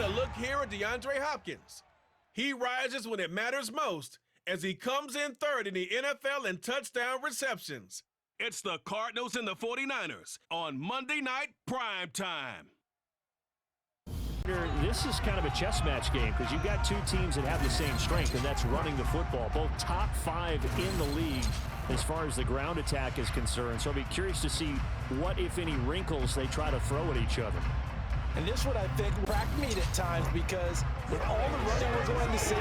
look here at DeAndre Hopkins. He rises when it matters most as he comes in third in the NFL in touchdown receptions. It's the Cardinals and the 49ers on Monday Night Prime Time. This is kind of a chess match game because you've got two teams that have the same strength, and that's running the football. Both top 5 in the league as far as the ground attack is concerned. So I'll be curious to see what, if any, wrinkles they try to throw at each other. And this one, I think, cracked meat at times because with all the running we're going to see,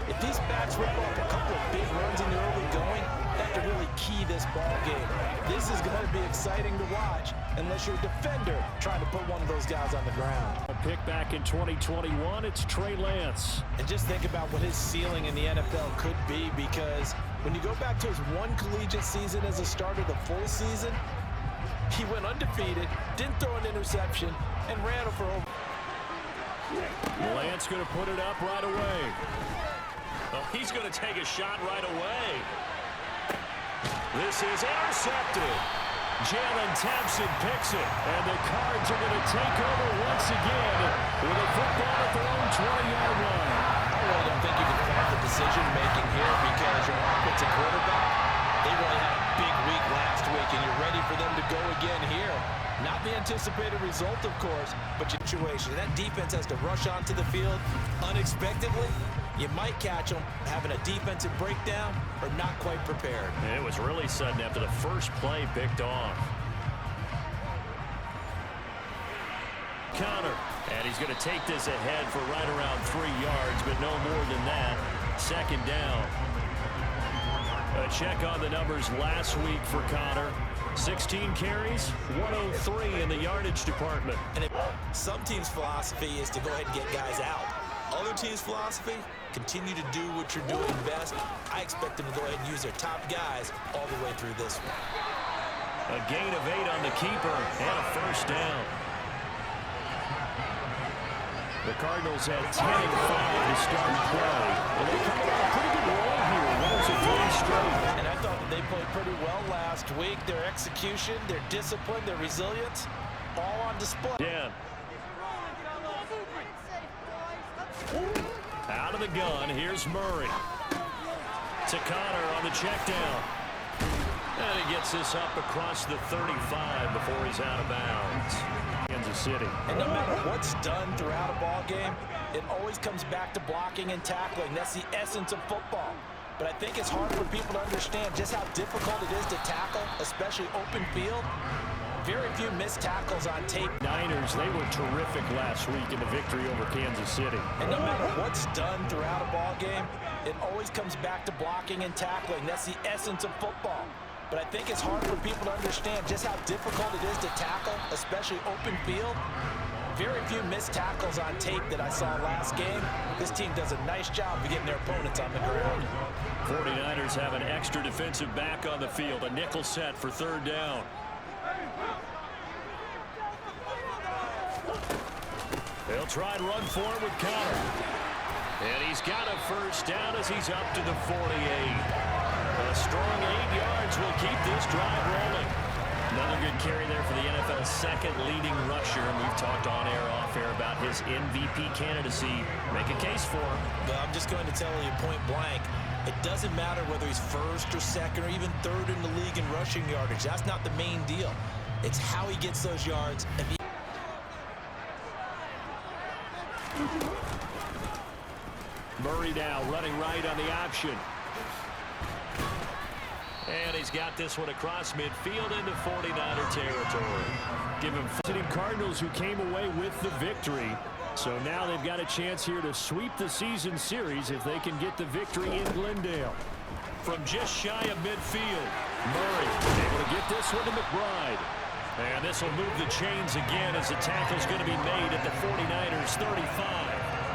if these backs rip up a couple of big runs in the early going, that could really key this ball game. This is going to be exciting to watch unless you're a defender trying to put one of those guys on the ground. A pick back in 2021, it's Trey Lance. And just think about what his ceiling in the NFL could be, because when you go back to his one collegiate season as a starter, the full season, he went undefeated, didn't throw an interception, and ran it for over. Lance going to put it up right away. Oh, he's going to take a shot right away. This is intercepted. Jalen Thompson picks it, and the Cards are going to take over once again with a football at their own 20-yard line. I really don't think you can fault the decision-making here because your offensive quarterback, they really had a big week last week, and you're ready for them to go again here. Not the anticipated result, of course, but your situation. That defense has to rush onto the field unexpectedly. You might catch them having a defensive breakdown or not quite prepared. And it was really sudden after the first play picked off. Counter, and he's going to take this ahead for right around 3 yards, but no more than that. Second down. A check on the numbers last week for Connor. 16 carries, 103 in the yardage department. And some teams' philosophy is to go ahead and get guys out. Other teams' philosophy, continue to do what you're doing best. I expect them to go ahead and use their top guys all the way through this one. A gain of 8 on the keeper and a first down. The Cardinals had 10-5 to start play. And they come on a pretty good roll here. Those are 3 straight. And I thought that they played pretty well last week. Their execution, their discipline, their resilience, all on display. Yeah. Out of the gun, here's Murray. To Connor on the check down. And he gets this up across the 35 before he's out of bounds. Kansas City. And no matter what's done throughout a ball game, it always comes back to blocking and tackling. That's the essence of football. But I think it's hard for people to understand just how difficult it is to tackle, especially open field. Very few missed tackles on tape. Niners, they were terrific last week in the victory over Kansas City. And no matter what's done throughout a ball game, it always comes back to blocking and tackling. That's the essence of football. But I think it's hard for people to understand just how difficult it is to tackle, especially open field. Very few missed tackles on tape that I saw last game. This team does a nice job of getting their opponents on the ground. 49ers have an extra defensive back on the field. A nickel set for third down. They'll try and run forward with Connor. And he's got a first down as he's up to the 48. A strong 8 yards will keep this drive rolling. Another good carry there for the NFL's second leading rusher. And we've talked on air, off air about his MVP candidacy. Make a case for him. But I'm just going to tell you point blank, it doesn't matter whether he's first or second or even third in the league in rushing yardage. That's not the main deal. It's how he gets those yards. And Murray now running right on the option. And he's got this one across midfield into 49er territory. Give him visiting Cardinals who came away with the victory. So now they've got a chance here to sweep the season series if they can get the victory in Glendale. From just shy of midfield, Murray able to get this one to McBride. And this will move the chains again as the tackle's going to be made at the 49ers 35.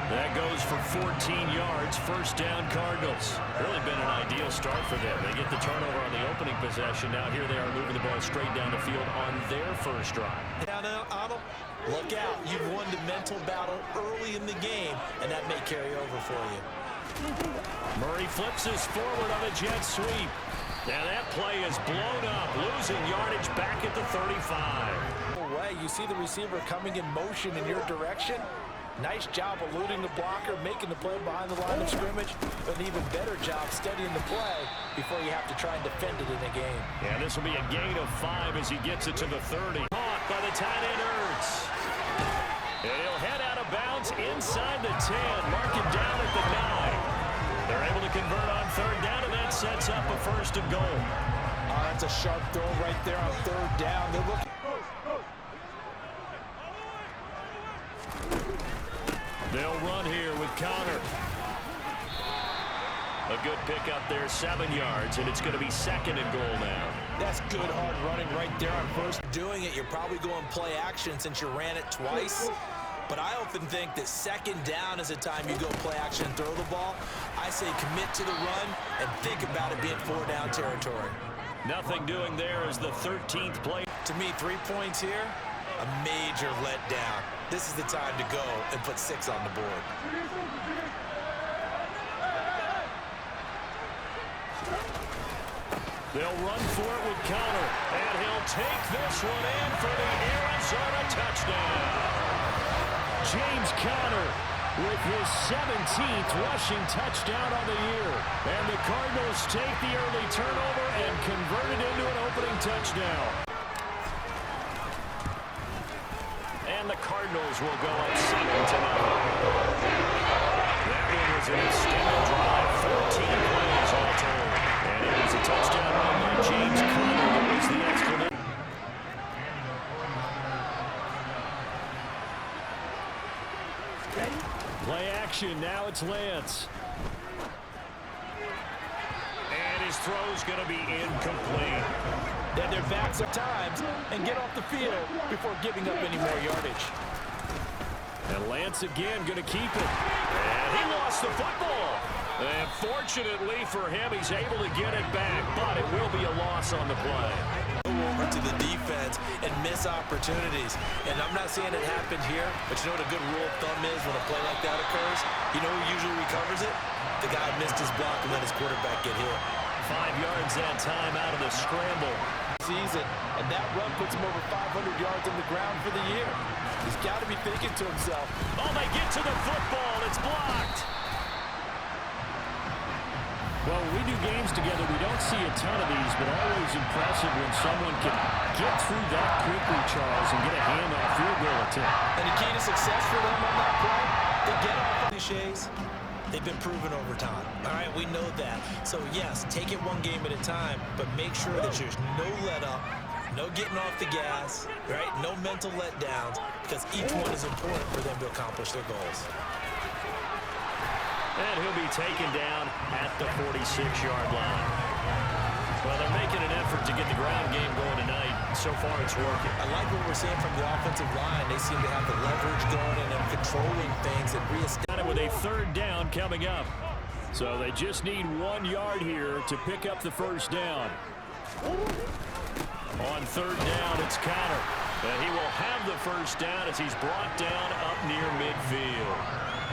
That goes for 14 yards, first down Cardinals. Really been an ideal start for them. They get the turnover on the opening possession. Now here they are moving the ball straight down the field on their first drive. Now, Arnold, look out. You've won the mental battle early in the game, and that may carry over for you. Murray flips this forward on a jet sweep. Now that play is blown up, losing yardage back at the 35. You see the receiver coming in motion in your direction. Nice job eluding the blocker, making the play behind the line of scrimmage, but an even better job studying the play before you have to try and defend it in a game. Yeah, this will be a gain of 5 as he gets it to the 30. Caught by the tight end, Ertz. And he'll head out of bounds inside the 10, mark it down at the 9. They're able to convert on third down, and that sets up a first and goal. Oh, that's a sharp throw right there on third down. They're looking. They'll run here with Connor. A good pickup there, 7 yards, and it's going to be second and goal now. That's good hard running right there on first. Doing it, you're probably going play action since you ran it twice. But I often think that second down is a time you go play action and throw the ball. I say commit to the run and think about it being 4-down territory. Nothing doing there as the 13th play. To me, 3 points here, a major letdown. This is the time to go and put 6 on the board. They'll run for it with Connor, and he'll take this one in for the Arizona touchdown. James Conner with his 17th rushing touchdown on the year. And the Cardinals take the early turnover and convert it into an opening touchdown. And the Cardinals will go up 7-0. That one was an extended drive, 14 plays all told. And it was a touchdown run by James Conner that was the exclamation. Play action, now it's Lance. And his throw's going to be incomplete. Then their backs at times and get off the field before giving up any more yardage. And Lance again going to keep it. And he lost the football. And fortunately for him, he's able to get it back, but it will be a loss on the play. Go over to the defense and miss opportunities. And I'm not saying it happened here, but you know what a good rule of thumb is when a play like that occurs? You know who usually recovers it? The guy missed his block and let his quarterback get hit. 5 yards that time out of the scramble. Season, and that run puts him over 500 yards on the ground for the year. He's got to be thinking to himself. Oh, they get to the football. It's blocked. Well, when we do games together, we don't see a ton of these, but always impressive when someone can get through that quickly, Charles, and get a hand on a field goal attempt. And the key to success for them on that play, they get off cliches. They've been proven over time. All right, we know that. So, yes, take it one game at a time, but make sure that there's no let-up, no getting off the gas, right? No mental letdowns, because each one is important for them to accomplish their goals. And he'll be taken down at the 46-yard line. Well, they're making an effort to get the ground game going tonight. So far, it's working. I like what we're seeing from the offensive line. They seem to have the leverage going and they're controlling things and reestablishing. With a third down coming up. So they just need 1 yard here to pick up the first down. On third down, it's Connor. And he will have the first down as he's brought down up near midfield.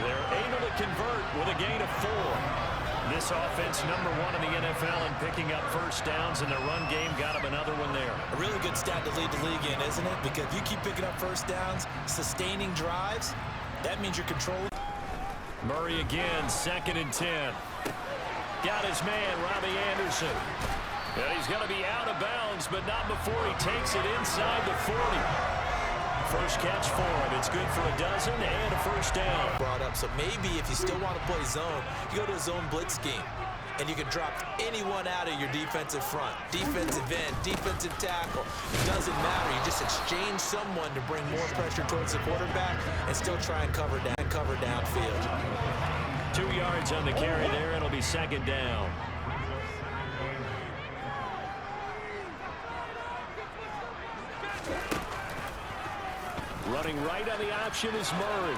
They're able to convert with a gain of 4. This offense #1 in the NFL in picking up first downs, and the run game got him another one there. A really good stat to lead the league in, isn't it? Because you keep picking up first downs, sustaining drives, that means you're controlling. Murray again, 2nd and 10. Got his man, Robbie Anderson. And he's going to be out of bounds, but not before he takes it inside the 40. First catch for him. It's good for a dozen and a first down. Brought up, so maybe if you still want to play zone, you go to a zone blitz scheme. And you can drop anyone out of your defensive front. Defensive end, defensive tackle. It doesn't matter. You just exchange someone to bring more pressure towards the quarterback and still try and cover downfield. 2 yards on the carry there. It'll be second down. Running right on the option is Murray.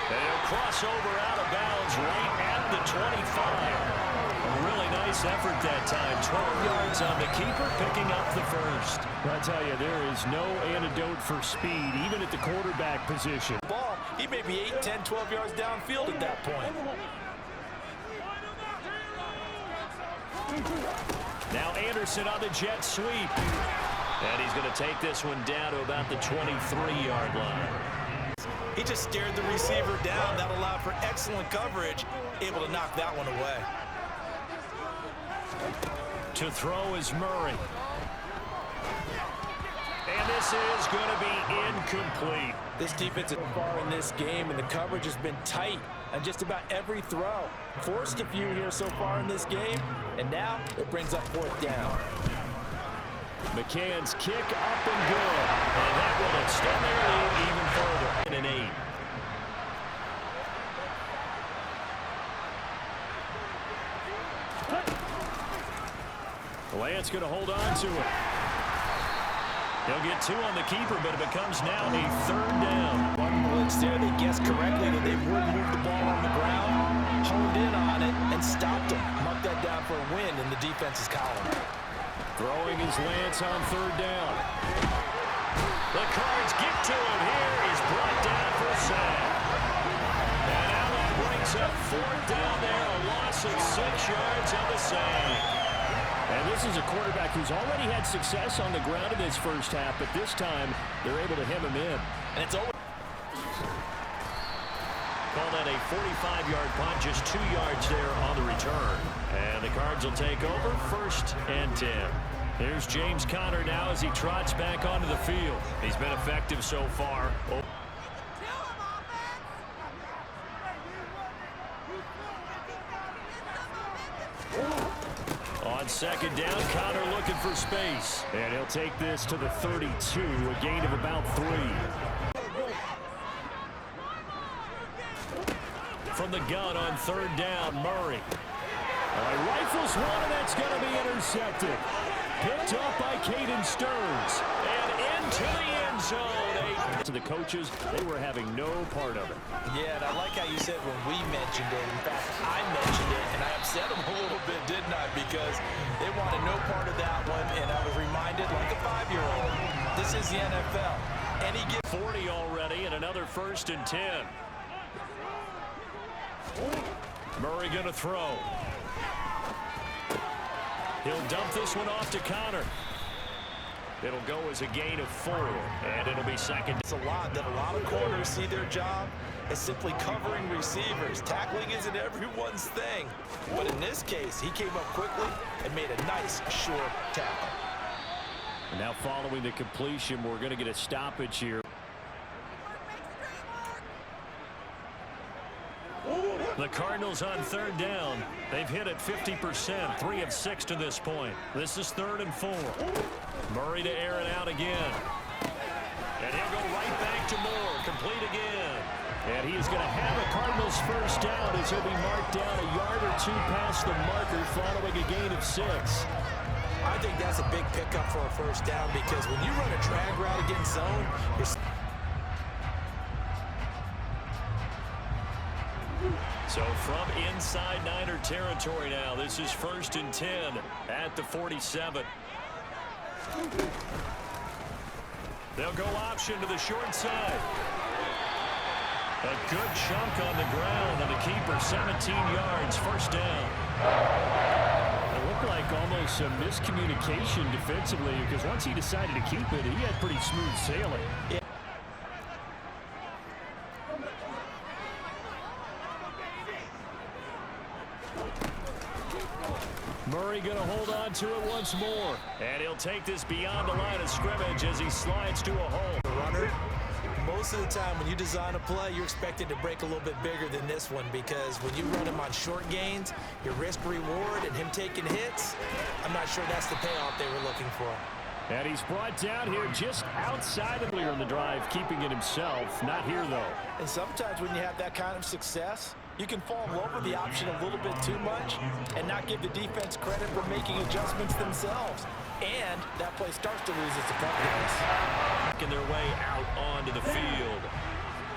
And he'll cross over out of bounds right at the 25. Really nice effort that time. 12 yards on the keeper, picking up the first. I tell you, there is no antidote for speed, even at the quarterback position. Ball, he may be 8, 10, 12 yards downfield at that point. Now Anderson on the jet sweep. And he's going to take this one down to about the 23-yard line. He just stared the receiver down. That allowed for excellent coverage, able to knock that one away. To throw is Murray. And this is going to be incomplete. This defense is far in this game, and the coverage has been tight on just about every throw. Forced a few here so far in this game, and now it brings up fourth down. McCann's kick up and good. And that will extend their lead even further. In an 8. Lance going to hold on to it. He'll get 2 on the keeper, but it becomes now a 3rd down. One blitz there, they guessed correctly that they would move the ball on the ground, honed in on it, and stopped him. Marked that down for a win in the defense's column. Throwing is Lance on 3rd down. The Cards get to him here. He's brought down for a sack. And now that brings up 4th down there, a loss of 6 yards on the sack. And this is a quarterback who's already had success on the ground in this first half, but this time they're able to hem him in. And it's over. Call that a 45-yard punt, just 2 yards there on the return. And the Cards will take over 1st and 10. Here's James Conner now as he trots back onto the field. He's been effective so far. On 2nd down, Conner looking for space. And he'll take this to the 32, a gain of about 3. From the gun on 3rd down, Murray. Rifles one, and that's going to be intercepted. Picked up by Caden Stearns. And into the end zone. To the coaches, they were having no part of it. Yeah, and I like how you said when we mentioned it. In fact, I mentioned it, and I upset them a little bit, didn't I? Because they wanted no part of that one, and I was reminded like a 5-year-old. This is the NFL. Any give 40 already, and another 1st and 10. Murray going to throw. He'll dump this one off to Conner. It'll go as a gain of 4, and it'll be 2nd. It's a lot that a lot of corners see their job as simply covering receivers. Tackling isn't everyone's thing. But in this case, he came up quickly and made a nice, short tackle. And now following the completion, we're going to get a stoppage here. The Cardinals on 3rd down. They've hit it 50%, 3 of 6 to this point. This is 3rd and 4. Murray to air it out again. And he'll go right back to Moore, complete again. And he's going to have a Cardinals 1st down as he'll be marked down a yard or 2 past the marker following a gain of 6. I think that's a big pickup for a 1st down because when you run a drag route against zone, So from inside Niner territory now, this is 1st and 10 at the 47. They'll go option to the short side. A good chunk on the ground, and the keeper 17 yards, 1st down. It looked like almost a miscommunication defensively because once he decided to keep it, he had pretty smooth sailing. Yeah. Murray going to hold on to it once more. And he'll take this beyond the line of scrimmage as he slides to a hole. The runner, most of the time when you design a play, you're expected to break a little bit bigger than this one because when you run him on short gains, your risk-reward and him taking hits, I'm not sure that's the payoff they were looking for. And he's brought down here just outside of clear in the drive, keeping it himself. Not here, though. And sometimes when you have that kind of success, you can fall in love with the option a little bit too much and not give the defense credit for making adjustments themselves. And that play starts to lose its effectiveness. Making their way out onto the field.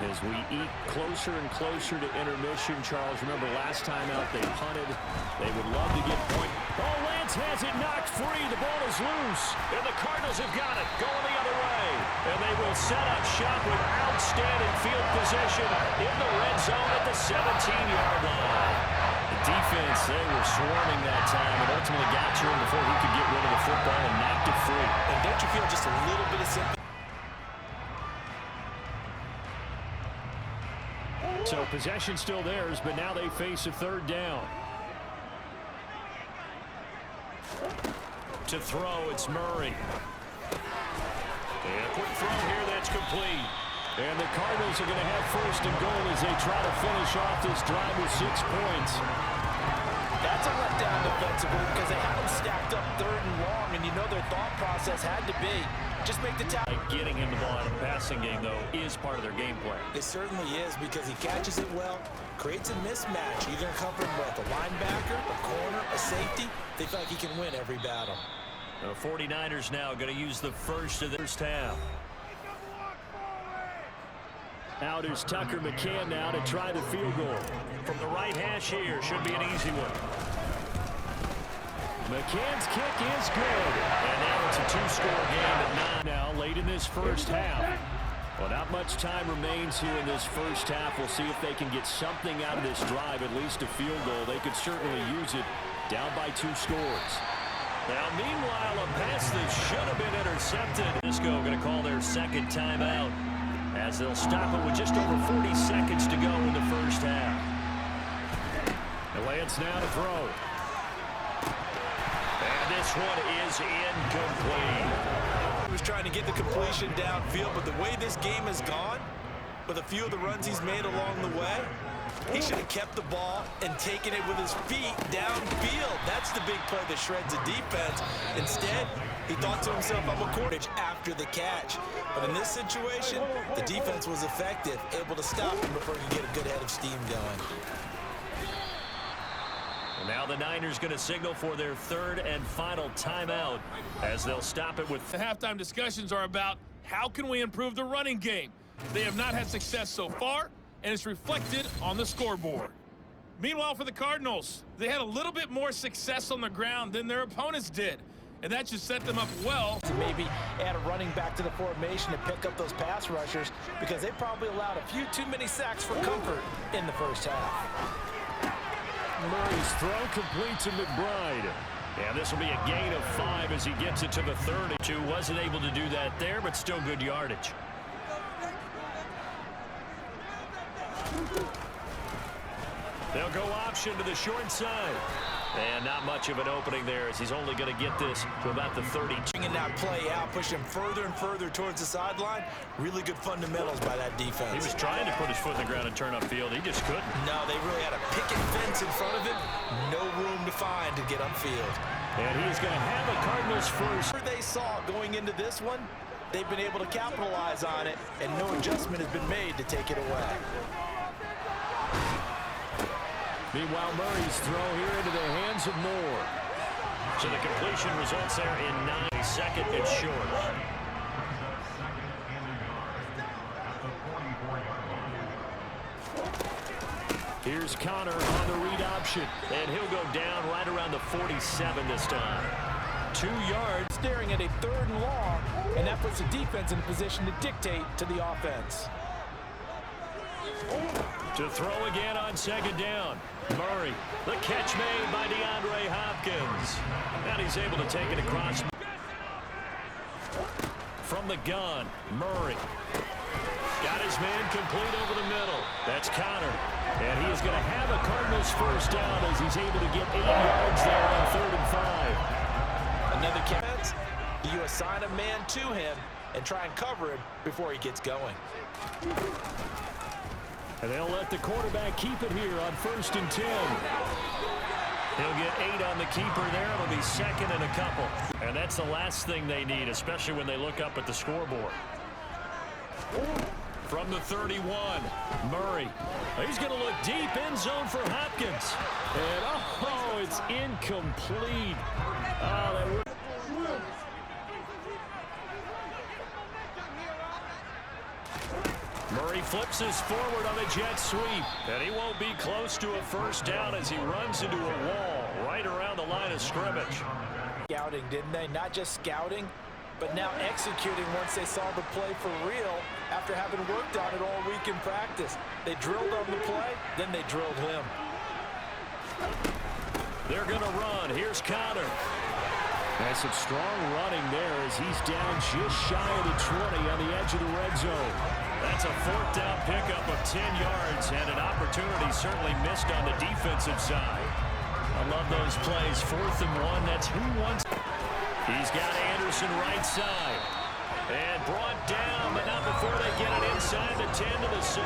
As we eat closer and closer to intermission, Charles, remember last time out they punted. They would love to get point. Oh, Lance has it knocked free. The ball is loose. And the Cardinals have got it going the other way. And they will set up shop with outstanding field position in the red zone at the 17-yard line. The defense, they were swarming that time and ultimately got to him before he could get rid of the football and knocked it free. And don't you feel just a little bit of sympathy? So possession still theirs, but now they face a third down. To throw, it's Murray. And a quick throw here that's complete. And the Cardinals are going to have first and goal as they try to finish off this drive with 6 points. That's a letdown defensively because they had them stacked up third and long, and you know their thought process had to be just make the tackle. Getting him the ball out of the passing game, though, is part of their game plan. It certainly is because he catches it well, creates a mismatch. You're going to cover him with a linebacker, a corner, a safety. They feel like he can win every battle. The 49ers now going to use the first of the first half. Out is Tucker McCann now to try the field goal. From the right hash here, should be an easy one. McCann's kick is good. And now it's a 2-score game at 9 now, late in this first half. Well, not much time remains here in this first half. We'll see if they can get something out of this drive, at least a field goal. They could certainly use it, down by 2 scores. Now, meanwhile, a pass that should have been intercepted. Isco going to call their second timeout as they'll stop it with just over 40 seconds to go in the first half. And Lance now to throw. And this one is incomplete. He was trying to get the completion downfield, but the way this game has gone, with a few of the runs he's made along the way, he should have kept the ball and taken it with his feet downfield. That's the big play that shreds a defense. Instead, he thought to himself, I'm a quarterback after the catch. But in this situation, the defense was effective, able to stop him before he could get a good head of steam going. And now the Niners going to signal for their third and final timeout as they'll stop it with. The halftime discussions are about how can we improve the running game. They have not had success so far, and it's reflected on the scoreboard. Meanwhile, for the Cardinals, they had a little bit more success on the ground than their opponents did, and that should set them up well. To maybe add a running back to the formation and pick up those pass rushers because they probably allowed a few too many sacks for comfort in the first half. Murray's throw complete to McBride. And this will be a gain of 5 as he gets it to the 32. Wasn't able to do that there, but still good yardage. They'll go option to the short side. And not much of an opening there as he's only going to get this to about the 32. And that play out, push him further and further towards the sideline. Really good fundamentals by that defense. He was trying to put his foot in the ground and turn upfield. He just couldn't. No, they really had a picket fence in front of him. No room to find to get upfield. And he's going to have a Cardinals first. They saw going into this one, they've been able to capitalize on it, and no adjustment has been made to take it away. Meanwhile, Murray's throw here into the hands of Moore. So the completion results there in 9-second and short. Here's Connor on the read option, and he'll go down right around the 47 this time. 2 yards. Staring at a third and long, and that puts the defense in a position to dictate to the offense. To throw again on second down. Murray, the catch made by DeAndre Hopkins. And he's able to take it across. From the gun, Murray. Got his man complete over the middle. That's Connor. And he is going to have a Cardinals first down as he's able to get 8 yards there on 3rd and 5. Another catch. You assign a man to him and try and cover him before he gets going. And they'll let the quarterback keep it here on 1st and 10. He'll get 8 on the keeper there. It'll be second and a couple. And that's the last thing they need, especially when they look up at the scoreboard. From the 31, Murray. He's going to look deep, end zone for Hopkins. And, oh, it's incomplete. Oh, that worked. Murray flips this forward on a jet sweep. And he won't be close to a first down as he runs into a wall right around the line of scrimmage. Scouting, didn't they? Not just scouting, but now executing once they saw the play for real after having worked on it all week in practice. They drilled on the play, then they drilled him. They're going to run. Here's Connor. That's some strong running there as he's down just shy of the 20 on the edge of the red zone. That's a 4th down pickup of 10 yards and an opportunity certainly missed on the defensive side. I love those plays. 4th and 1. That's who wants. He's got Anderson right side. And brought down, but not before they get it inside the 10 to the 7.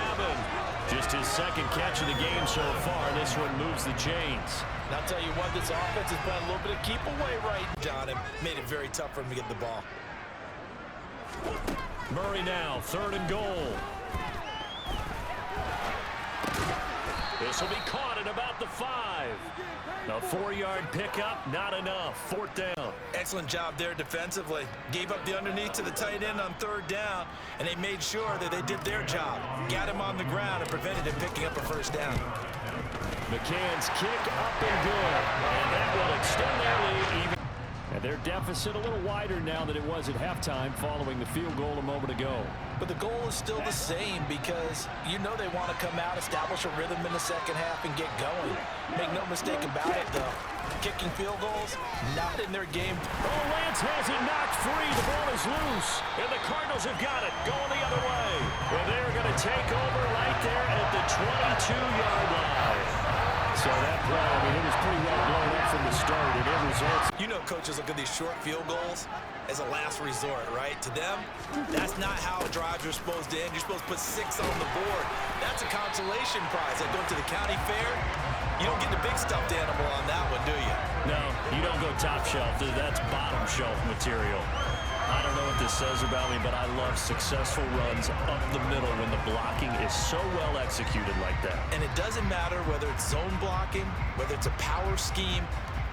Just his second catch of the game so far. This one moves the chains. And I'll tell you what, this offense has played a little bit of keep away right down him. Made it very tough for him to get the ball. Murray now, 3rd and goal. This will be caught at about the 5. A 4-yard pickup, not enough. 4th down. Excellent job there defensively. Gave up the underneath to the tight end on 3rd down, and they made sure that they did their job. Got him on the ground and prevented him picking up a 1st down. McCann's kick up and good, and that will extend their lead even. And their deficit a little wider now than it was at halftime following the field goal a moment ago. But the goal is still the same because you know they want to come out, establish a rhythm in the second half, and get going. Make no mistake about it, though. Kicking field goals, not in their game. Oh, Lance has it knocked free. The ball is loose, and the Cardinals have got it going the other way. Well, they're going to take over right there at the 22-yard line. So that play, I mean, it was pretty well blown up from the start, and it results. You know coaches look at these short field goals as a last resort, right? To them, that's not how drives are supposed to end. You're supposed to put 6 on the board. That's a consolation prize. Like going to the county fair, you don't get the big stuffed animal on that one, do you? No, you don't go top shelf. That's bottom shelf material. I don't know what this says about me, but I love successful runs up the middle when the blocking is so well executed like that. And it doesn't matter whether it's zone blocking, whether it's a power scheme.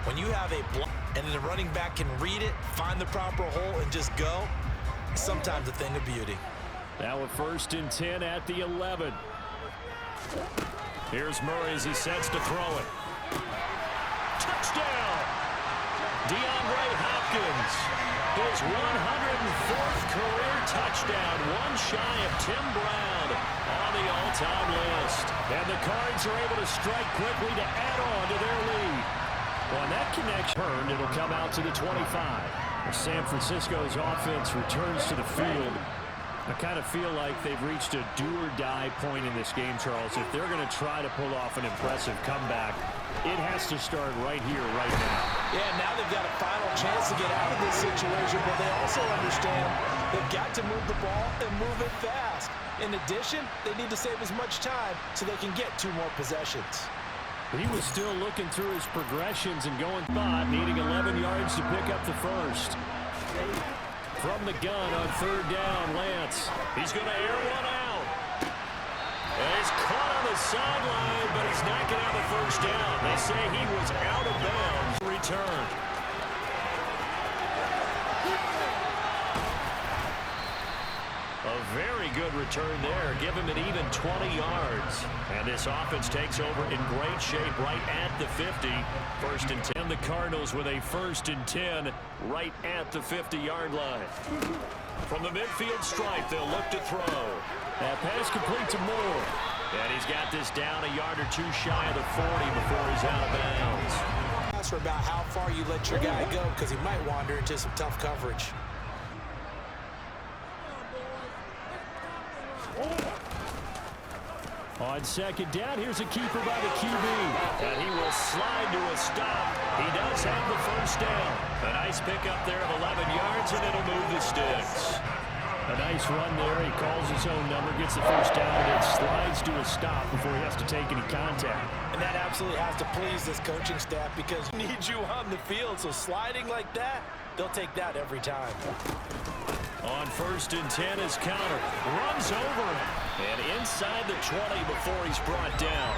When you have a block and then the running back can read it, find the proper hole, and just go, it's sometimes a thing of beauty. Now a 1st and 10 at the 11. Here's Murray as he sets to throw it. Touchdown! DeAndre Hopkins. His 104th career touchdown, one shy of Tim Brown on the all-time list. And the Cards are able to strike quickly to add on to their lead. On that connection, it'll come out to the 25. San Francisco's offense returns to the field. I kind of feel like they've reached a do-or-die point in this game, Charles. If they're going to try to pull off an impressive comeback, it has to start right here, right now. Yeah, now they've got a final chance to get out of this situation, but they also understand they've got to move the ball and move it fast. In addition, they need to save as much time so they can get 2 more possessions. He was still looking through his progressions and going spot, needing 11 yards to pick up the 1st. From the gun on 3rd down, Lance. He's going to air one out. And he's caught on the sideline, but he's not going to have a 1st down. They say he was out of bounds. Return. A very good return there. Give him an even 20 yards. And this offense takes over in great shape right at the 50. 1st and 10. The Cardinals with a 1st and 10 right at the 50-yard line. From the midfield stripe, they'll look to throw. That pass complete to Moore. And he's got this down a yard or 2 shy of the 40 before he's out of bounds. That's for about how far you let your guy go because he might wander into some tough coverage. On 2nd down, here's a keeper by the QB. And he will slide to a stop. He does have the 1st down. A nice pickup there of 11 yards, and it'll move the sticks. A nice run there. He calls his own number, gets the 1st down, and then slides to a stop before he has to take any contact. And that absolutely has to please this coaching staff because they need you on the field. So sliding like that, they'll take that every time. On 1st and 10 is Counter. Runs over him. And inside the 20 before he's brought down.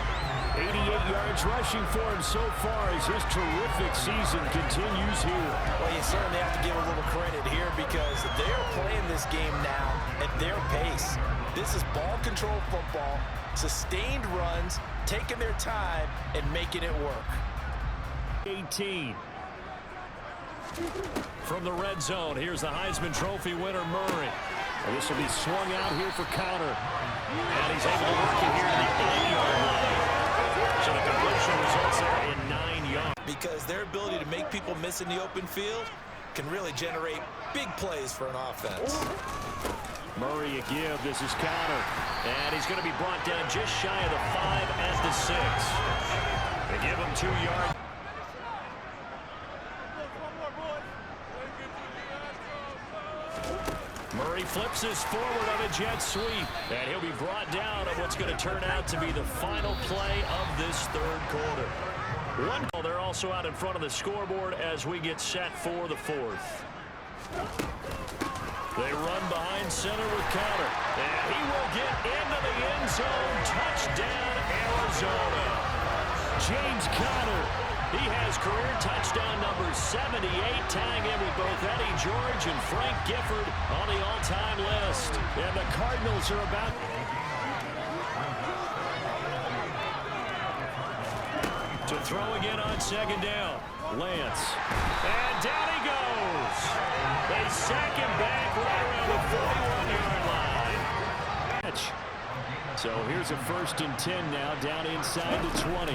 88 yards rushing for him so far as his terrific season continues here. Well, you certainly have to give a little credit here because they're playing this game now at their pace. This is ball control football, sustained runs, taking their time, and making it work. 18. From the red zone, here's the Heisman Trophy winner, Murray. And this will be swung out here for Counter. And he's able to work it here in the 8-yard line. So the completion results there in 9 yards. Because their ability to make people miss in the open field can really generate big plays for an offense. Murray a give. This is Connor. And he's going to be brought down just shy of the 5 at the 6. They give him 2 yards. Murray flips his forward on a jet sweep. And he'll be brought down on what's going to turn out to be the final play of this third quarter. They're also out in front of the scoreboard as we get set for the 4th. They run behind center with Connor. And he will get into the end zone. Touchdown, Arizona. James Conner. He has career touchdown number 78, tying in with both Eddie George and Frank Gifford on the all-time list. And the Cardinals are about... to throw again on second down. Lance. And down he goes. They sack him back right around the 41-yard line. So here's a 1st and 10 now, down inside the 20.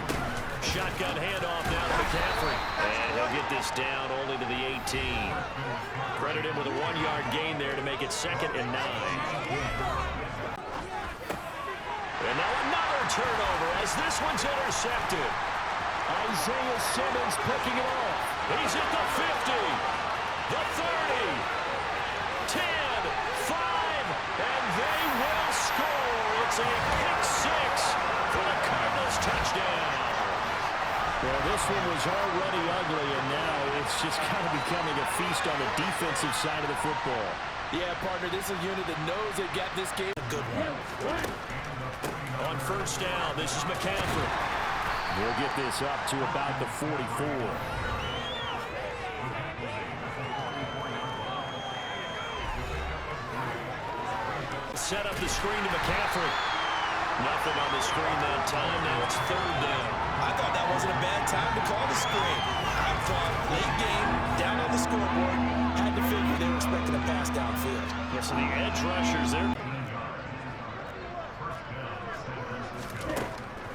Shotgun handoff now to McCaffrey. And he'll get this down only to the 18. Credit him with a 1-yard gain there to make it 2nd and 9. And now another turnover as this one's intercepted. Isaiah Simmons picking it off. He's at the 50, the 30, 10, 5, and they will score. It's a pick 6 for the Cardinals touchdown. Well, this one was already ugly, and now it's just kind of becoming a feast on the defensive side of the football. Yeah, partner, this is a unit that knows they got this game. A good one. On 1st down, this is McCaffrey. We'll get this up to about the 44. Set up the screen to McCaffrey. Nothing on the screen that time. Now it's 3rd down. I thought that wasn't a bad time to call the screen. I thought late game, down on the scoreboard, had to figure they were expecting a pass downfield. Yeah, so the edge rushers there.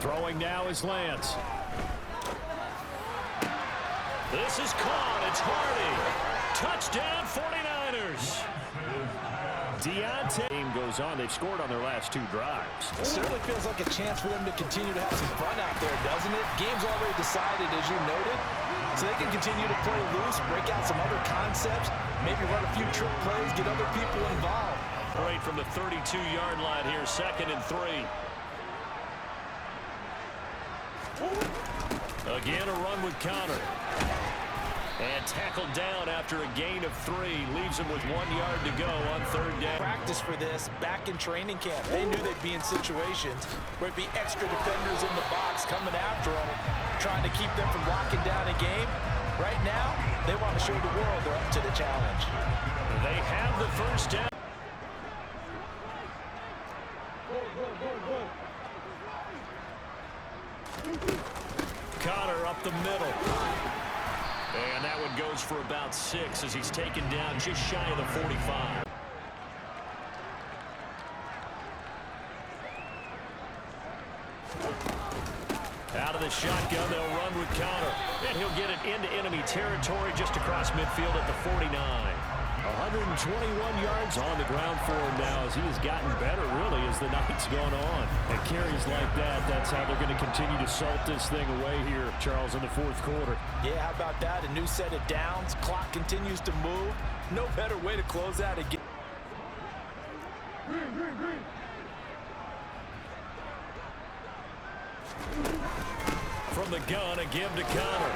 Throwing now is Lance. This is caught. It's Hardy. Touchdown 49ers. Deontay. Game goes on. They've scored on their last 2 drives. It certainly feels like a chance for them to continue to have some fun out there, doesn't it? Game's already decided, as you noted. So they can continue to play loose, break out some other concepts, maybe run a few trick plays, get other people involved. Right from the 32-yard line here, 2nd and 3. Again, a run with Connor. And tackled down after a gain of 3. Leaves him with 1 yard to go on 3rd down. Practice for this back in training camp. They knew they'd be in situations where it'd be extra defenders in the box coming after them, trying to keep them from locking down a game. Right now, they want to show the world they're up to the challenge. They have the 1st down. Connor up the middle. And that one goes for about 6 as he's taken down just shy of the 45. Out of the shotgun, they'll run with Connor. And he'll get it into enemy territory just across midfield at the 49. 121 yards on the ground for him now as he has gotten better, really, as the night's gone on. And carries like that, that's how they're going to continue to salt this thing away here, Charles, in the 4th quarter. Yeah, how about that? A new set of downs. Clock continues to move. No better way to close out a game. From the gun, a give to Connor.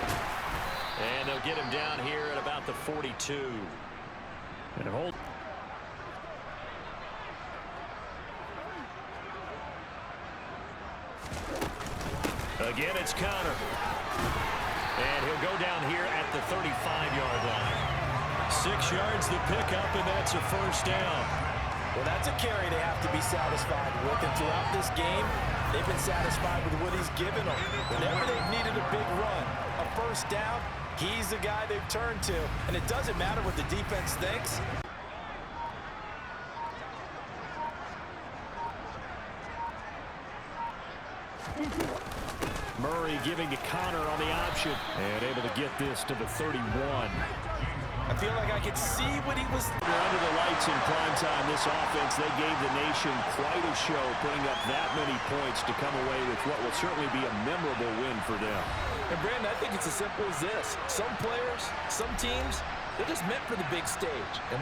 And they'll get him down here at about the 42. And hold. Again, it's Connor. And he'll go down here at the 35-yard line. 6 yards the pickup, and that's a 1st down. Well, that's a carry they have to be satisfied with. And throughout this game, they've been satisfied with what he's given them. Whenever they've needed a big run, a 1st down, he's the guy they've turned to. And it doesn't matter what the defense thinks. Murray giving to Connor on the option. And able to get this to the 31. I feel like I could see what he was. Under the lights in prime time, this offense, they gave the nation quite a show, putting up that many points to come away with what will certainly be a memorable win for them. And Brandon, I think it's as simple as this. Some players, some teams, they're just meant for the big stage.